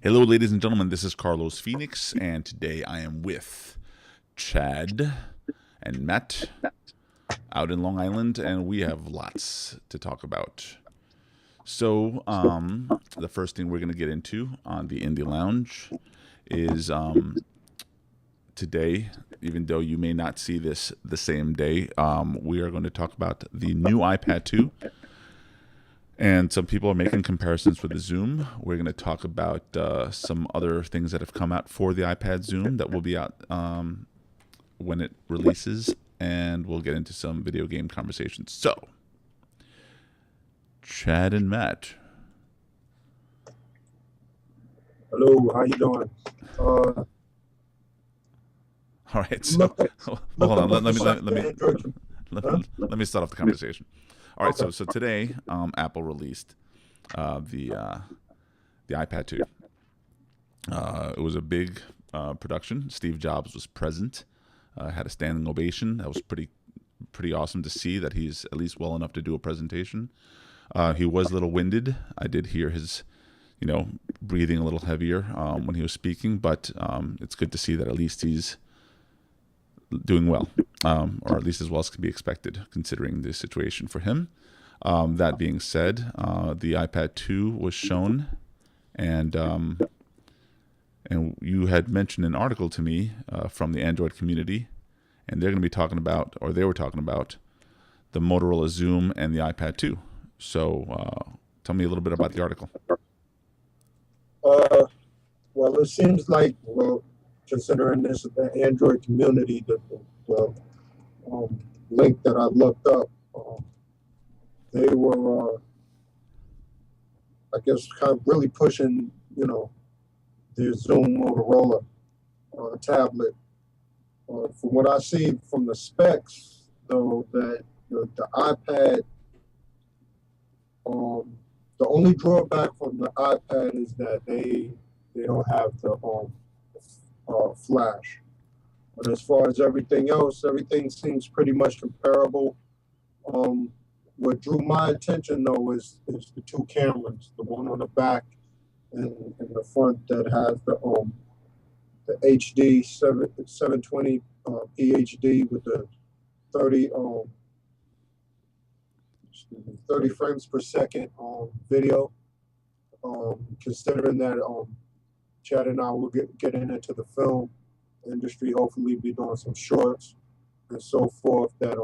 Hello, ladies and gentlemen. This is Carlos Phoenix, and today I am with Chad and Matt out in Long Island, and we have lots to talk about. So, the first thing we're going to get into on the Indie Lounge is today, even though you may not see this the same day, we are going to talk about the new iPad 2. And some people are making comparisons with the Xoom. We're going to talk about some other things that have come out for the iPad Xoom that will be out when it releases. And we'll get into some video game conversations. So, Chad and Matt. Hello, how you doing? All right, so hold on. Let me start off the conversation. All right, so today Apple released the iPad 2. It was a big production. Steve Jobs was present, had a standing ovation. That was pretty awesome to see that he's at least well enough to do a presentation. He was a little winded. I did hear his, breathing a little heavier when he was speaking, but it's good to see that at least he's doing well, or at least as well as could be expected considering the situation for him. That being said, the iPad 2 was shown, and you had mentioned an article to me from the Android community, and they're going to be talking about, or they were talking about, the Motorola Xoom and the iPad 2. So tell me a little bit about the article. Well, it seems like, considering this is the Android community, the link that I looked up, they were, I guess, kind of really pushing, the Xoom Motorola tablet. From what I see from the specs, though, that the iPad, the only drawback from the iPad is that they don't have the flash. But as far as everything else, everything seems pretty much comparable. What drew my attention, though, is the two cameras, the one on the back and the front that has the HD 720 PHD with the 30 frames per second video. Considering that Chad and I will get into the film industry, hopefully be doing some shorts and so forth, that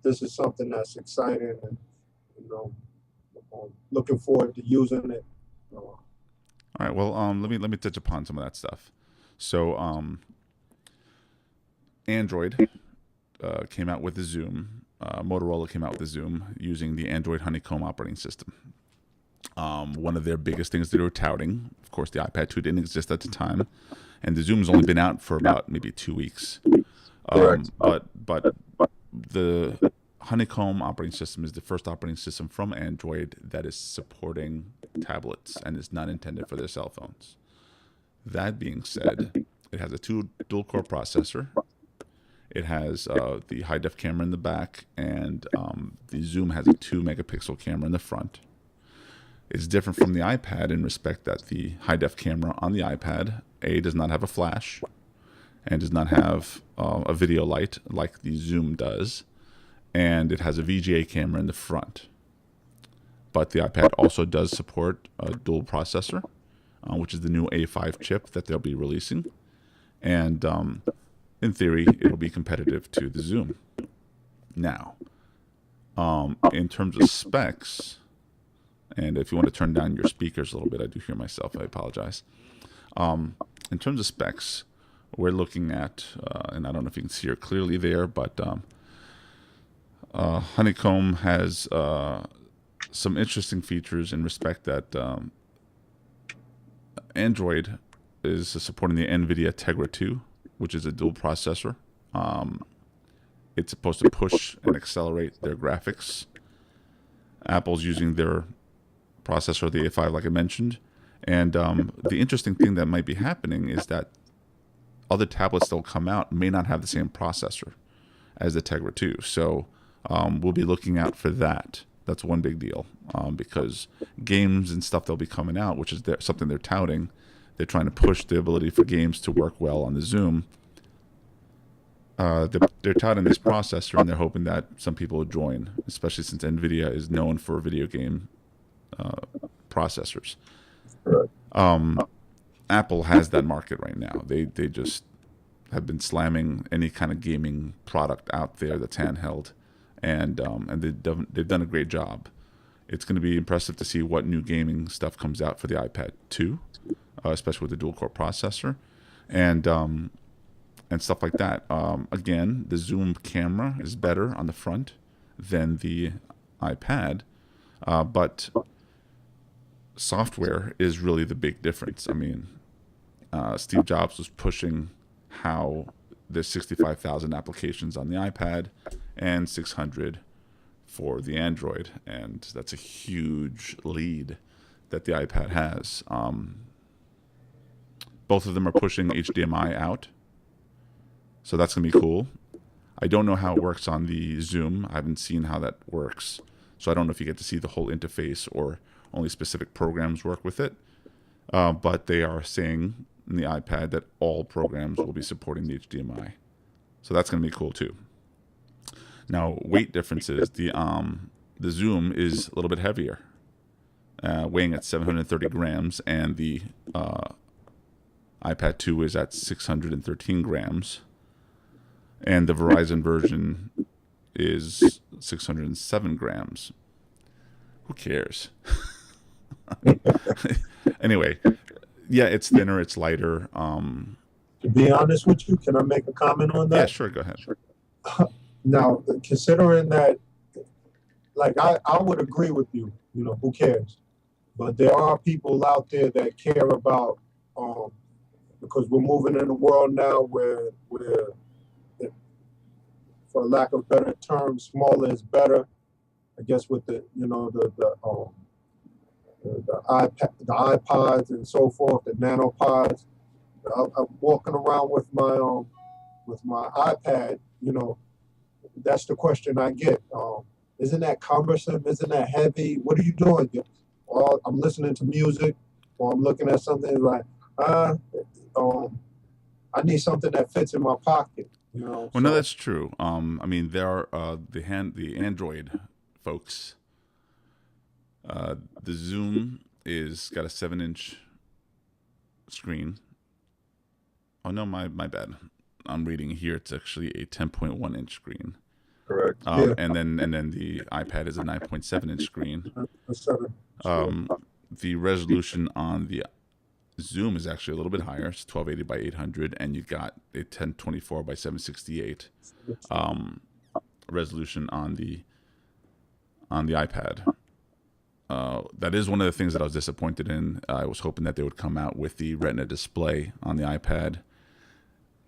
this is something that's exciting, and looking forward to using it. All right, well, let me touch upon some of that stuff. So Android came out with the Xoom. Motorola came out with the Xoom using the Android Honeycomb operating system. One of their biggest things they were touting, of course, the iPad 2 didn't exist at the time, and the Zoom's only been out for about maybe 2 weeks. But the Honeycomb operating system is the first operating system from Android that is supporting tablets and is not intended for their cell phones. That being said, it has a dual-core processor. It has the high-def camera in the back, and the Xoom has a 2-megapixel camera in the front. It's different from the iPad in respect that the high-def camera on the iPad, does not have a flash and does not have a video light like the Xoom does, and it has a VGA camera in the front. But the iPad also does support a dual processor, which is the new A5 chip that they'll be releasing, and in theory, it'll be competitive to the Xoom. Now, in terms of specs, and if you want to turn down your speakers a little bit, I do hear myself, I apologize. In terms of specs, we're looking at, and I don't know if you can see her clearly there, but Honeycomb has some interesting features in respect that Android is supporting the NVIDIA Tegra 2, which is a dual processor. It's supposed to push and accelerate their graphics. Apple's using their processor, the A5, like I mentioned. And the interesting thing that might be happening is that other tablets that will come out may not have the same processor as the Tegra 2. So we'll be looking out for that. That's one big deal, because games and stuff that'll be coming out, which is something they're touting, they're trying to push the ability for games to work well on the Xoom. They're touting this processor, and they're hoping that some people will join, especially since NVIDIA is known for video game processors. Right. Apple has that market right now. They just have been slamming any kind of gaming product out there that's handheld, and they've done a great job. It's going to be impressive to see what new gaming stuff comes out for the iPad 2, especially with the dual-core processor, and stuff like that. Again, the Xoom camera is better on the front than the iPad, but software is really the big difference. I mean, Steve Jobs was pushing how there's 65,000 applications on the iPad and 600 for the Android, and that's a huge lead that the iPad has. Both of them are pushing HDMI out, so that's going to be cool. I don't know how it works on the Xoom. I haven't seen how that works, so I don't know if you get to see the whole interface or only specific programs work with it. But they are saying in the iPad that all programs will be supporting the HDMI. So that's going to be cool too. Now, weight differences. The Xoom is a little bit heavier, weighing at 730 grams, and the iPad 2 is at 613 grams. And the Verizon version is 607 grams. Who cares? Anyway, yeah, it's thinner, it's lighter. To be honest with you, can I make a comment on that? Yeah, sure, go ahead. Now, considering that, like, I would agree with you, who cares? But there are people out there that care about, because we're moving in a world now where, for lack of better term, smaller is better. I guess with the iPad, the iPods and so forth, the nanopods. I'm walking around with my iPad. That's the question I get. Isn't that cumbersome? Isn't that heavy? What are you doing? Well, I'm listening to music, or I'm looking at something like, I need something that fits in my pocket. Well, no, that's true. I mean, there are the Android folks. The Xoom is got a 7-inch screen. Oh no, my bad. I'm reading here. It's actually a 10.1-inch screen. Correct. Yeah. And then the iPad is a 9.7-inch screen. The resolution on the Xoom is actually a little bit higher. It's 1280 by 800, and you got a 1024 by 768 resolution on the iPad. That is one of the things that I was disappointed in. I was hoping that they would come out with the Retina display on the iPad.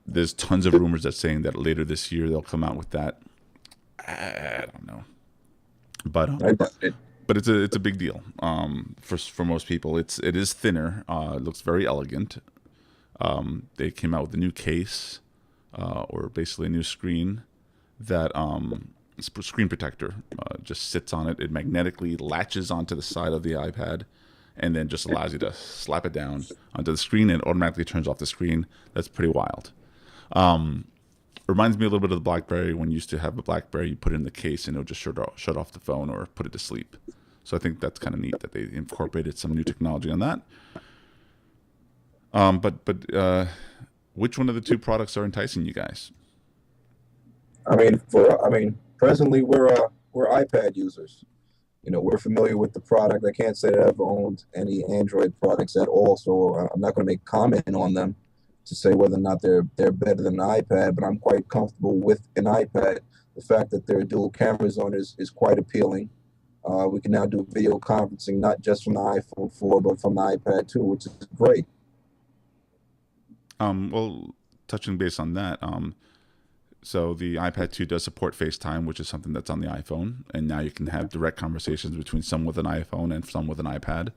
There's tons of rumors that saying that later this year they'll come out with that. I don't know, but it's a big deal for most people. It is thinner. It looks very elegant. They came out with a new case, or basically a new screen that screen protector just sits on it. It magnetically latches onto the side of the iPad, and then just allows you to slap it down onto the screen, and it automatically turns off the screen. That's pretty wild. Reminds me a little bit of the BlackBerry. When you used to have a BlackBerry, you put it in the case and it'll just shut off the phone or put it to sleep. So I think that's kind of neat that they incorporated some new technology on that. But which one of the two products are enticing you guys? Presently we're iPad users. We're familiar with the product. I can't say that I've ever owned any Android products at all, so I'm not going to make comment on them to say whether or not they're better than an iPad, but I'm quite comfortable with an iPad. The fact that there are dual cameras on is quite appealing. We can now do video conferencing, not just from the iPhone 4, but from the iPad 2, which is great. Well, touching base on that, so the iPad 2 does support FaceTime, which is something that's on the iPhone, and now you can have direct conversations between some with an iPhone and some with an iPad.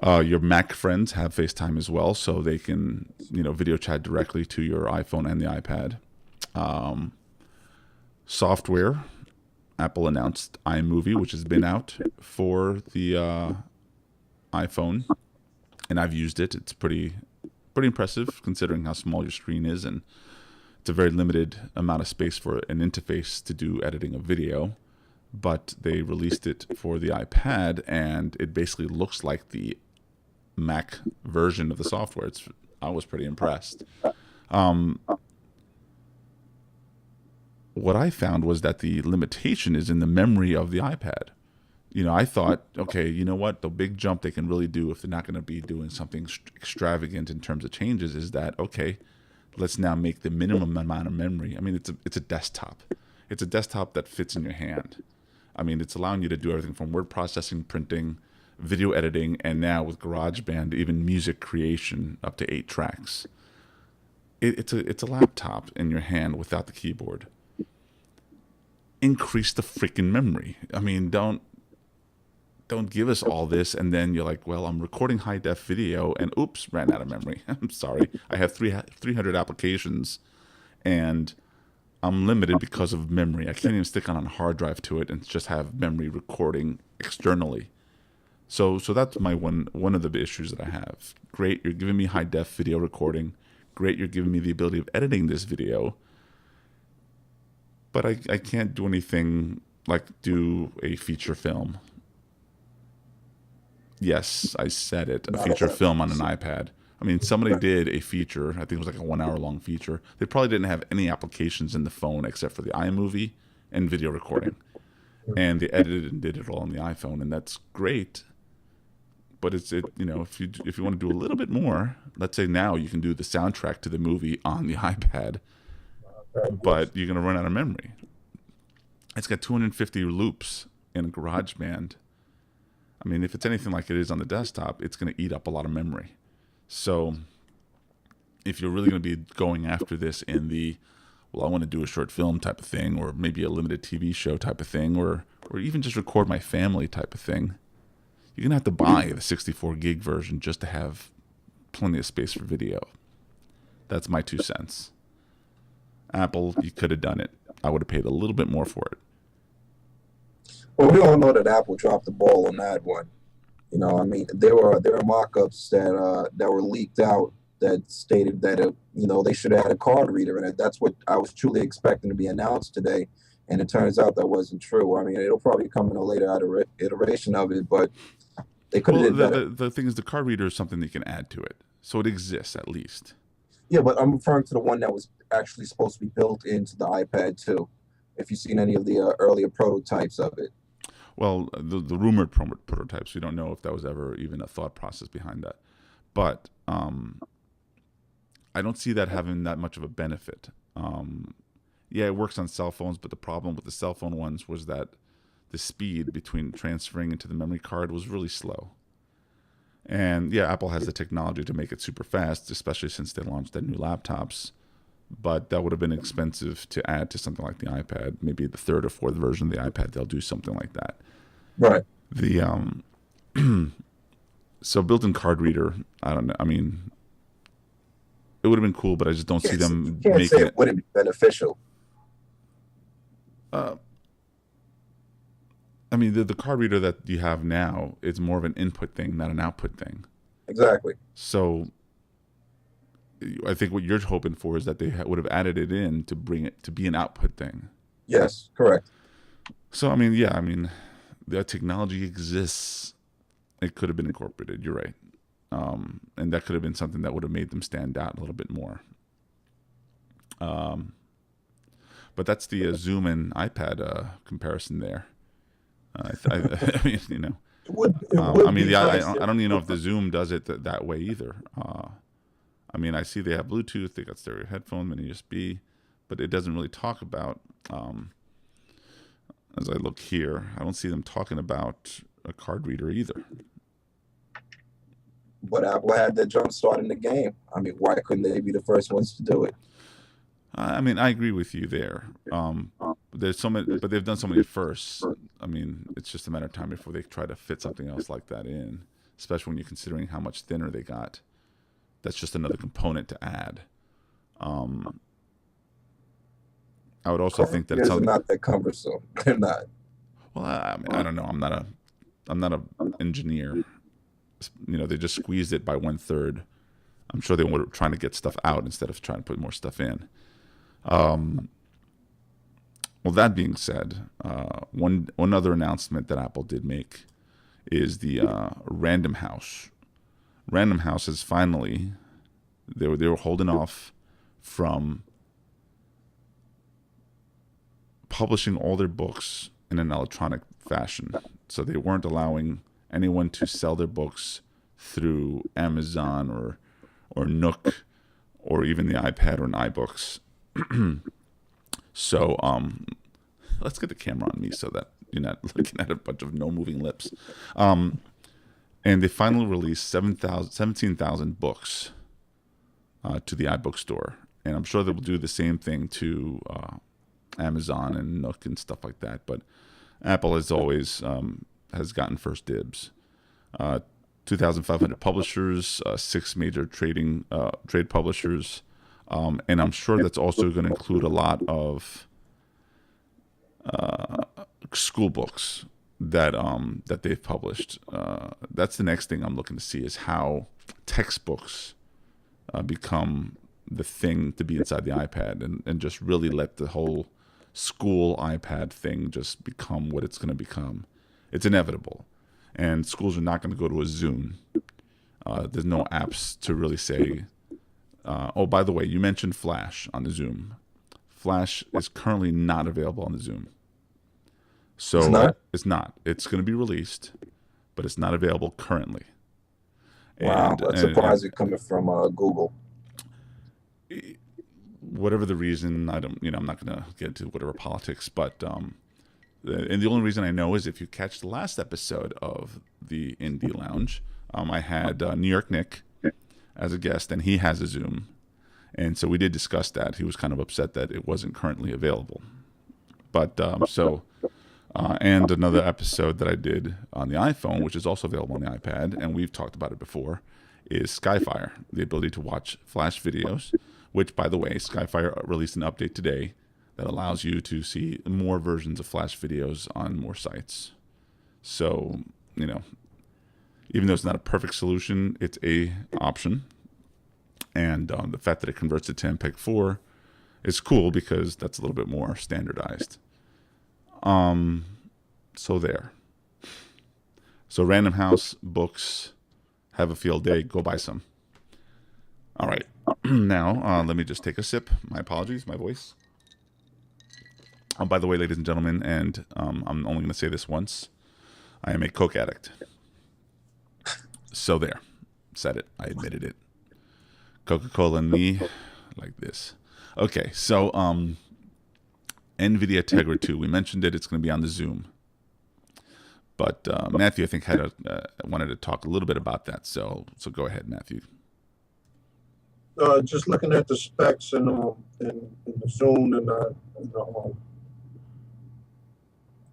Your Mac friends have FaceTime as well, so they can video chat directly to your iPhone and the iPad. Software, Apple announced iMovie, which has been out for the iPhone, and I've used it. It's pretty impressive considering how small your screen is, and it's a very limited amount of space for an interface to do editing of video. But they released it for the iPad, and it basically looks like the Mac version of the software. I was pretty impressed. What I found was that the limitation is in the memory of the iPad. I thought, okay, you know what? The big jump they can really do if they're not going to be doing something extravagant in terms of changes is that, okay, let's now make the minimum amount of memory. I mean, it's a desktop. It's a desktop that fits in your hand. I mean, it's allowing you to do everything from word processing, printing, video editing, and now with GarageBand, even music creation up to 8 tracks. It's a laptop in your hand without the keyboard. Increase the freaking memory. I mean, don't give us all this and then you're like, well, I'm recording high def video and oops, ran out of memory. I'm sorry. I have 300 applications and I'm limited because of memory. I can't even stick on a hard drive to it and just have memory recording externally. So that's my one of the issues that I have. Great, you're giving me high def video recording. Great, you're giving me the ability of editing this video. But I can't do anything like do a feature film. Yes, I said it. A feature film on an iPad. I mean, somebody did a feature. I think it was like a 1 hour long feature. They probably didn't have any applications in the phone except for the iMovie and video recording. And they edited and did it all on the iPhone, and that's great. But if you want to do a little bit more, let's say now you can do the soundtrack to the movie on the iPad, but you're going to run out of memory. It's got 250 loops in GarageBand. I mean, if it's anything like it is on the desktop, it's going to eat up a lot of memory. So if you're really going to be going after this in the, well, I want to do a short film type of thing, or maybe a limited TV show type of thing, or even just record my family type of thing, you're going to have to buy the 64 gig version just to have plenty of space for video. That's my 2 cents. Apple, you could have done it. I would have paid a little bit more for it. Well, we all know that Apple dropped the ball on that one. I mean, there were mock-ups that were leaked out that stated that they should have had a card reader in it. That's what I was truly expecting to be announced today, and it turns out that wasn't true. I mean, it'll probably come in a later iteration of it, but they could have did better. The thing is, the card reader is something they can add to it, so it exists at least. Yeah, but I'm referring to the one that was actually supposed to be built into the iPad too. If you've seen any of the earlier prototypes of it. Well, the rumored prototypes, we don't know if that was ever even a thought process behind that. But I don't see that having that much of a benefit. Yeah, it works on cell phones, but the problem with the cell phone ones was that the speed between transferring into the memory card was really slow. And yeah, Apple has the technology to make it super fast, especially since they launched their new laptops. But that would have been expensive to add to something like the iPad. Maybe the 3rd or 4th version of the iPad, they'll do something like that. Right. So built-in card reader, I don't know. I mean, it would have been cool, but I just don't see them making it. It wouldn't be beneficial. I mean, the card reader that you have now is more of an input thing, not an output thing. Exactly. So I think what you're hoping for is that they would have added it in to bring it to be an output thing. Yes, correct. So, I mean, the technology exists. It could have been incorporated. You're right. And that could have been something that would have made them stand out a little bit more. But that's the Zoom and iPad comparison there. I mean, It would I mean, be nice I don't even know if the Zoom does it that way either. I mean, I see they have Bluetooth, they got stereo headphone, mini USB, but it doesn't really talk about, as I look here, I don't see them talking about a card reader either. But Apple had their jump start in the game. I mean, why couldn't they be the first ones to do it? I mean, I agree with you there. There's so many, but they've done so many firsts. I mean, it's just a matter of time before they try to fit something else like that in, especially when you're considering how much thinner they got. That's just another component to add. I would also think that it's not that cumbersome. They're not. Well, I mean, I don't know. I'm not an engineer. they just squeezed it by 1/3. I'm sure they were trying to get stuff out instead of trying to put more stuff in. Well, that being said, one other announcement that Apple did make is the Random House. Random House is finally, they were holding off from publishing all their books in an electronic fashion. So they weren't allowing anyone to sell their books through Amazon or Nook or even the iPad or iBooks. So let's get the camera on me so that you're not looking at a bunch of no moving lips. And they finally released 17,000 books to the iBook store. And I'm sure they will do the same thing to Amazon and Nook and stuff like that. But Apple, as always, has gotten first dibs. 2,500 publishers, 6 major trade publishers. And I'm sure that's also going to include a lot of school books that they've published. That's the next thing I'm looking to see, is how textbooks become the thing to be inside the iPad, and just really let the whole school iPad thing just become what it's going to become. It's inevitable. And schools are not going to go to a Xoom. There's no apps to really say, oh, by the way, you mentioned Flash on the Xoom. Flash is currently not available on the Xoom. So it's not. It's going to be released, but it's not available currently. Wow, that's surprising coming from Google. Whatever the reason, I'm not going to get into whatever politics, but and the only reason I know is if you catch the last episode of the Indie Lounge, I had New York Nick as a guest, and he has a Xoom. And so we did discuss that. He was kind of upset that it wasn't currently available. But and another episode that I did on the iPhone, which is also available on the iPad, and we've talked about it before, is Skyfire, the ability to watch Flash videos, which, by the way, Skyfire released an update today that allows you to see more versions of Flash videos on more sites. So, even though it's not a perfect solution, it's a option. And the fact that it converts it to MPEG-4 is cool because that's a little bit more standardized. So there. So Random House books, have a field day, go buy some. All right. Now, let me just take a sip. My apologies, my voice. By the way, ladies and gentlemen, and I'm only going to say this once, I am a Coke addict. So there. Said it. I admitted it. Coca-Cola and me, like this. Okay, so NVIDIA Tegra 2. We mentioned it. It's going to be on the Xoom. But Matthew, I think, wanted to talk a little bit about that. So go ahead, Matthew. Just looking at the specs in the Xoom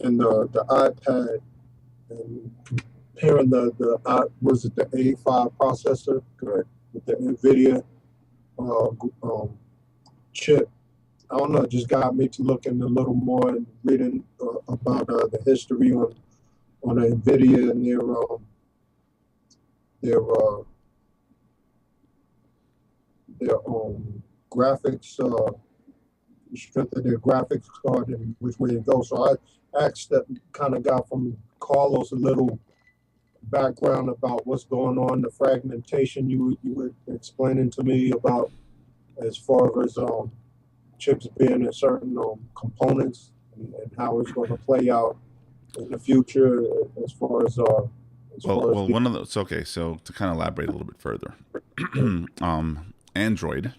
and the iPad, and comparing the A5 processor, correct, with the NVIDIA chip. I don't know, it just got me to looking a little more and reading about the history on NVIDIA and their graphics, strength of their graphics card and which way it goes. So I asked that, kind of got from Carlos a little background about what's going on, the fragmentation you were explaining to me about, as far as chips being in certain components and how it's going to play out in the future as far as one of those. Okay, so to kind of elaborate a little bit further, Android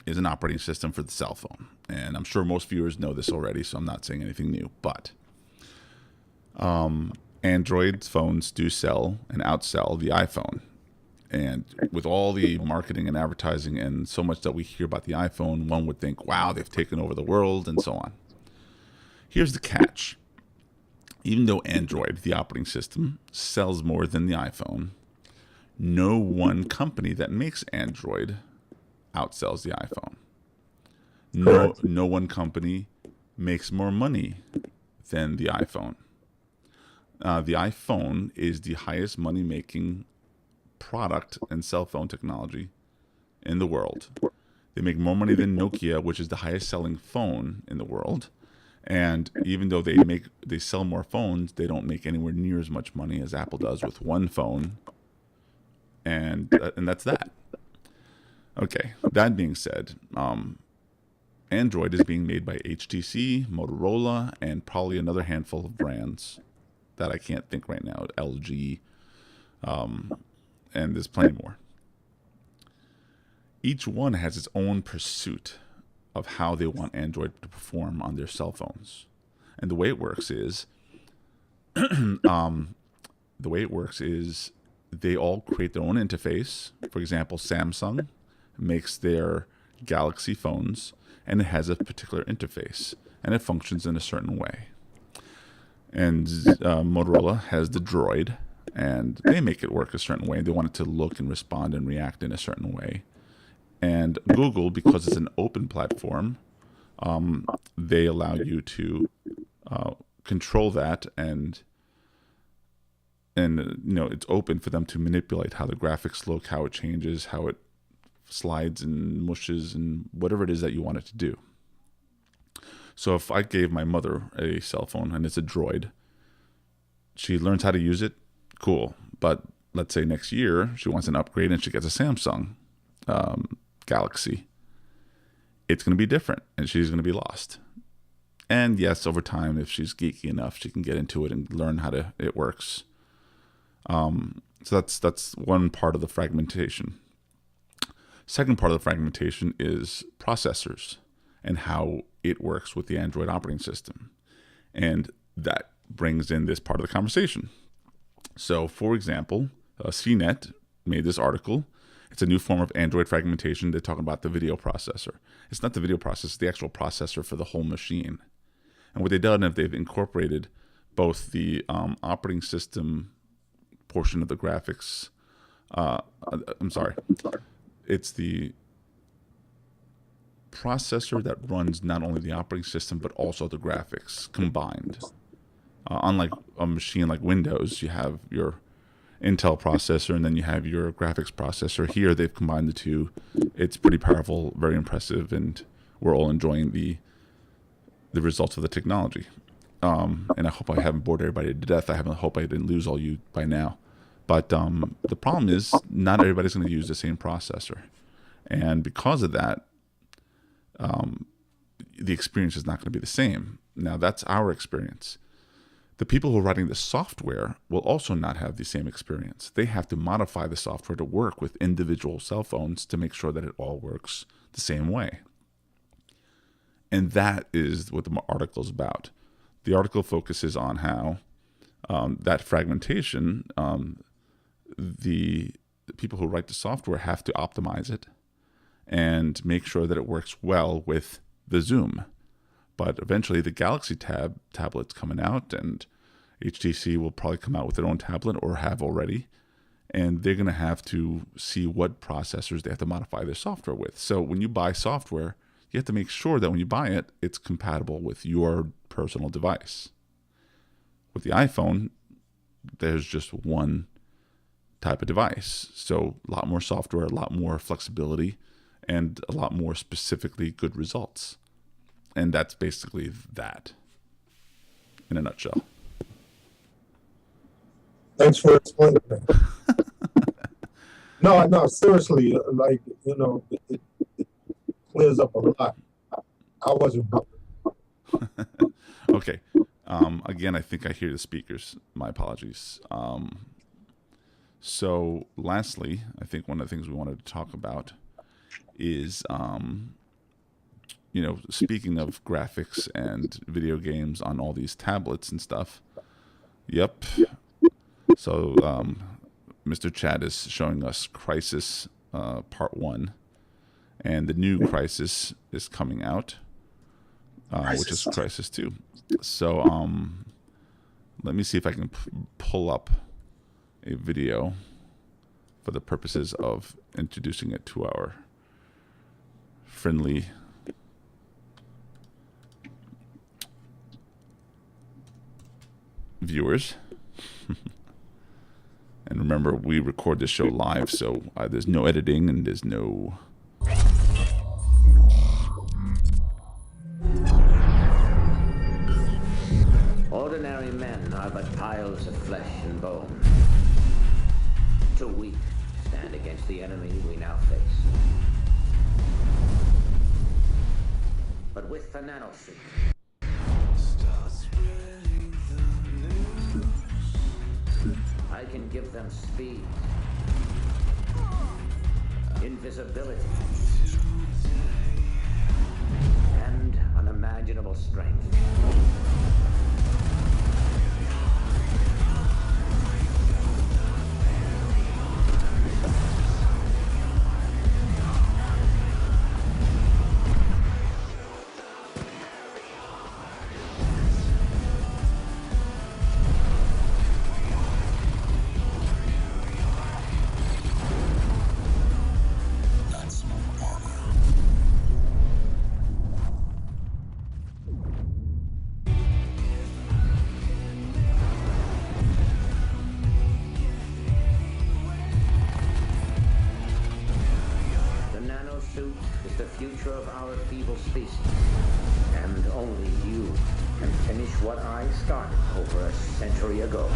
is an operating system for the cell phone, and I'm sure most viewers know this already, so I'm not saying anything new. But Android phones do sell and outsell the iPhone, and with all the marketing and advertising and so much that we hear about the iPhone, one would think, wow, they've taken over the world and so on. Here's the catch. Even though Android, the operating system, sells more than the iPhone, no one company that makes Android outsells the iPhone. No one company makes more money than the iPhone. The iPhone is the highest money-making product in cell phone technology in the world. They make more money than Nokia, which is the highest selling phone in the world. And even though they sell more phones, they don't make anywhere near as much money as Apple does with one phone. And that's that. Okay, that being said, Android is being made by HTC, Motorola, and probably another handful of brands that I can't think right now, LG, and there's plenty more. Each one has its own pursuit of how they want Android to perform on their cell phones. And the way it works is, they all create their own interface. For example, Samsung makes their Galaxy phones, and it has a particular interface, and it functions in a certain way. And Motorola has the Droid, and they make it work a certain way. They want it to look and respond and react in a certain way. And Google, because it's an open platform, they allow you to control that, and it's open for them to manipulate how the graphics look, how it changes, how it slides and mushes, and whatever it is that you want it to do. So if I gave my mother a cell phone and it's a Droid, she learns how to use it, cool. But let's say next year she wants an upgrade and she gets a Samsung Galaxy. It's going to be different, and she's going to be lost. And yes, over time, if she's geeky enough, she can get into it and learn how it works. So that's one part of the fragmentation. Second part of the fragmentation is processors and how it works with the Android operating system. And that brings in this part of the conversation. So, for example, CNET made this article. It's a new form of Android fragmentation. They're talking about the video processor. It's not the video processor, it's the actual processor for the whole machine. And what they've done is they've incorporated both the operating system portion of the graphics. It's the processor that runs not only the operating system but also the graphics combined. Unlike a machine like Windows, you have your Intel processor and then you have your graphics processor. Here they've combined the two. It's pretty powerful, very impressive, and we're all enjoying the results of the technology. And I hope I haven't bored everybody to death. I hope I didn't lose all you by now. But the problem is not everybody's going to use the same processor. And because of that, the experience is not going to be the same. Now, that's our experience. The people who are writing the software will also not have the same experience. They have to modify the software to work with individual cell phones to make sure that it all works the same way. And that is what the article is about. The article focuses on how that fragmentation, the people who write the software have to optimize it and make sure that it works well with the Xoom. But eventually the Galaxy tablet's coming out, and HTC will probably come out with their own tablet or have already. And they're going to have to see what processors they have to modify their software with. So when you buy software, you have to make sure that when you buy it, it's compatible with your personal device. With the iPhone, there's just one type of device. So a lot more software, a lot more flexibility, and a lot more specifically good results. And that's basically that in a nutshell. Thanks for explaining that. No, seriously, it clears up a lot. I wasn't. Okay. Again, I think I hear the speakers. My apologies. So lastly, I think one of the things we wanted to talk about is, speaking of graphics and video games on all these tablets and stuff. Yep. So Mr. Chad is showing us Crysis Part 1. And the new Crysis is coming out, which is Crysis 2. So let me see if I can pull up a video for the purposes of introducing it to our friendly viewers. And remember, we record this show live, so there's no editing and there's no... Ordinary men are but piles of flesh and bone. Too weak to stand against the enemy we now face. But with the nanosuit, I can give them speed, invisibility, and unimaginable strength. The future of our feeble species, and only you can finish what I started over a century ago.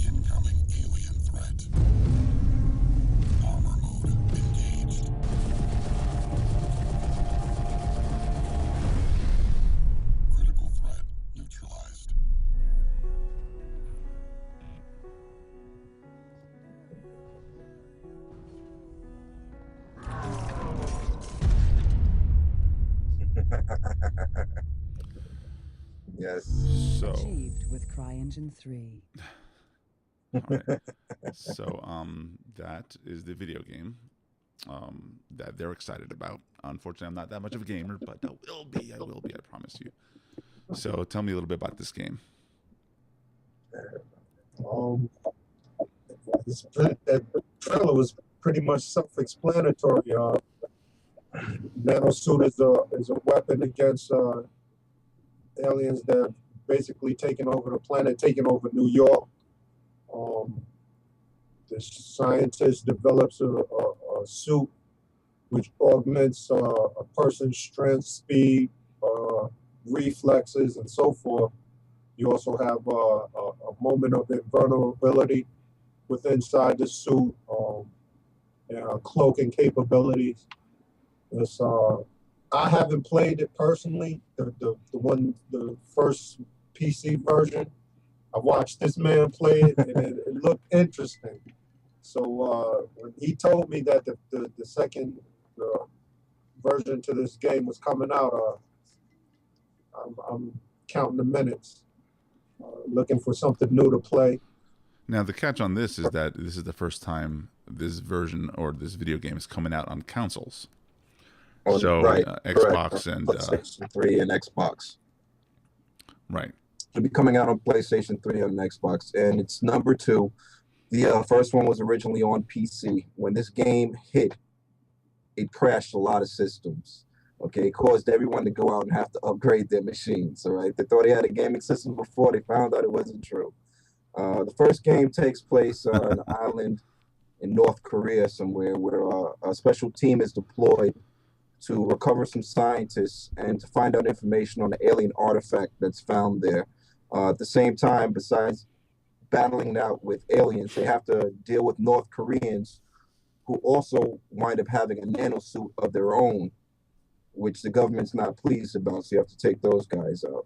Incoming alien threat. Armor mode engaged. Critical threat neutralized. Yes. So, Achieved with CryEngine 3. all right. So, that is the video game that they're excited about. Unfortunately, I'm not that much of a gamer, but I will be. I promise you. So, tell me a little bit about this game. The trailer was pretty much self-explanatory. Nanosuit is a weapon against aliens that have basically taken over the planet, taken over New York. The scientist develops a suit which augments a person's strength, speed, reflexes, and so forth. You also have a moment of invulnerability with inside the suit, cloaking capabilities. It's, I haven't played it personally, the first PC version. I watched this man play it, and it looked interesting. So when he told me that the second version to this game was coming out, I'm counting the minutes, looking for something new to play. Now, the catch on this is that this is the first time this version or this video game is coming out on consoles. Oh, So right, Xbox and PlayStation 3 and Xbox. Right. It'll be coming out on PlayStation 3 and Xbox, and it's number 2. The first one was originally on PC. When this game hit, it crashed a lot of systems. Okay, it caused everyone to go out and have to upgrade their machines. All right, they thought they had a gaming system before. They found out it wasn't true. The first game takes place on an island in North Korea somewhere, where a special team is deployed to recover some scientists and to find out information on the alien artifact that's found there. At the same time, besides battling it out with aliens, they have to deal with North Koreans who also wind up having a nanosuit of their own, which the government's not pleased about, so you have to take those guys out.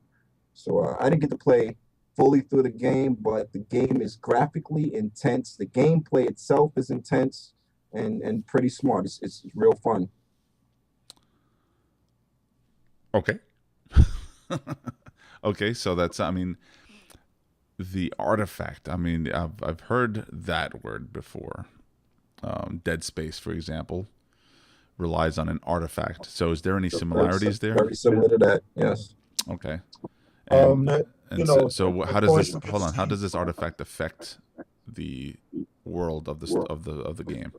So I didn't get to play fully through the game, but the game is graphically intense. The gameplay itself is intense and pretty smart. It's real fun. Okay. Okay, so that's, I mean, the artifact. I mean, I've heard that word before. Dead Space, for example, relies on an artifact. So is there any similarities there? Very similar to that, yes. Okay. You know, So how does this, hold on, how does this artifact affect the world of the game?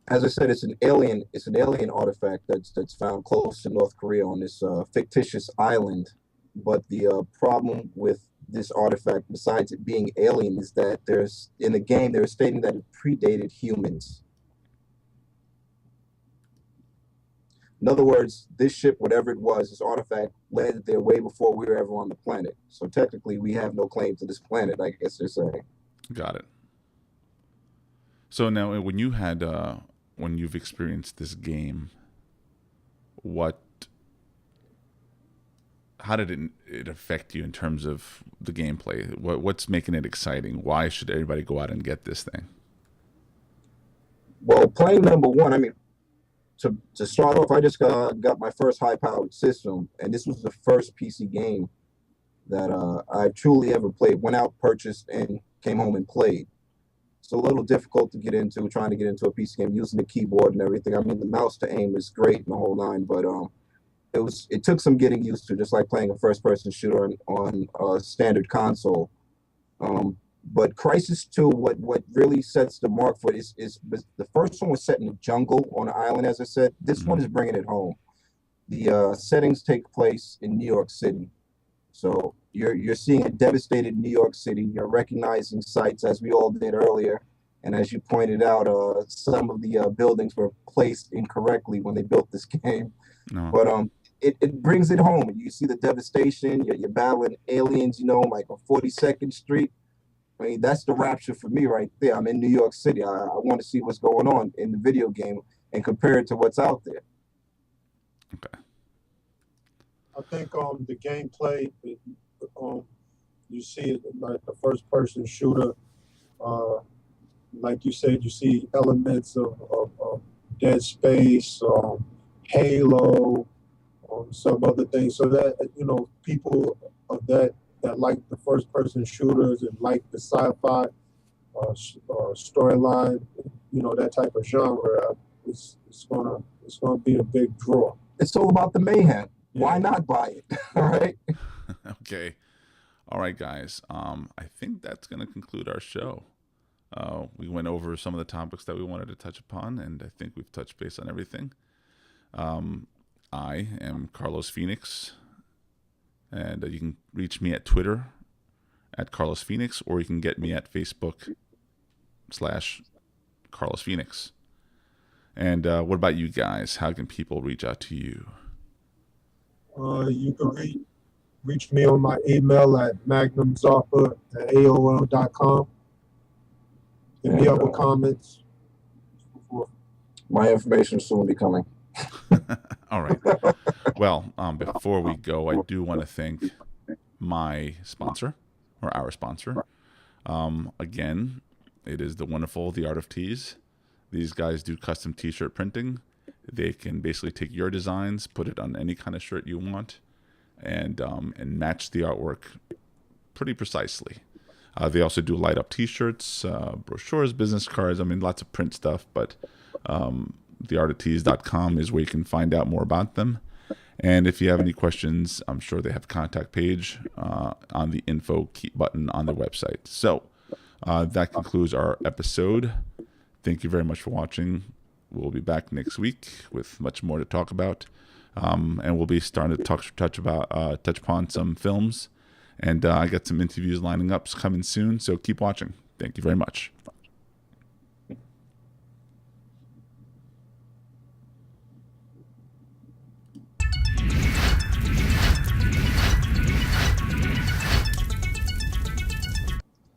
As I said, it's an alien artifact that's found close to North Korea on this fictitious island But the problem with this artifact, besides it being alien, is that there's in the game they're stating that it predated humans. In other words, this ship, whatever it was, this artifact, landed there way before we were ever on the planet. So technically, we have no claim to this planet, I guess they're saying. Got it. So now, when you've experienced this game, how did it affect you in terms of the gameplay? What's making it exciting? Why should everybody go out and get this thing? Well, playing number one, I mean, to start off, I just got my first high-powered system, and this was the first PC game that I've truly ever played. Went out, purchased, and came home and played. It's a little difficult to get into, trying to get into a PC game using the keyboard and everything. I mean, the mouse to aim is great and the whole nine, but it took some getting used to, just like playing a first-person shooter on a standard console. But Crysis 2, what really sets the mark for it is the first one was set in the jungle on an island, as I said. This one is bringing it home. The settings take place in New York City. So you're seeing a devastated New York City. You're recognizing sites, as we all did earlier. And as you pointed out, some of the buildings were placed incorrectly when they built this game. No. But it brings it home. You see the devastation. You're battling aliens, like on 42nd Street. I mean, that's the rapture for me right there. I'm in New York City. I want to see what's going on in the video game and compare it to what's out there. Okay. I think the gameplay, you see it like the first person shooter. Like you said, you see elements of Dead Space, Halo, some other things. So that people of that like the first person shooters and like the sci-fi storyline, that type of genre, it's gonna be a big draw. It's all about the mayhem. Why not buy it? All right. Okay. All right, guys. I think that's going to conclude our show. We went over some of the topics that we wanted to touch upon, and I think we've touched base on everything. I am Carlos Phoenix, and you can reach me at Twitter at Carlos Phoenix, or you can get me at Facebook /Carlos Phoenix. And what about you guys? How can people reach out to you? You can reach me on my email at magnumzappa@aol.com. Any other comments? My information soon will be coming. All right. Well, before we go, I do want to thank my sponsor, or our sponsor. Again, it is the wonderful The Art of Tees. These guys do custom t-shirt printing. They can basically take your designs, put it on any kind of shirt you want, and match the artwork pretty precisely. They also do light up t-shirts, brochures, business cards. I mean, lots of print stuff, but theartoftees.com is where you can find out more about them. And if you have any questions, I'm sure they have a contact page on the info button on their website. So that concludes our episode. Thank you very much for watching. We'll be back next week with much more to talk about, and we'll be starting to touch upon some films, and I got some interviews lining up coming soon. So keep watching. Thank you very much.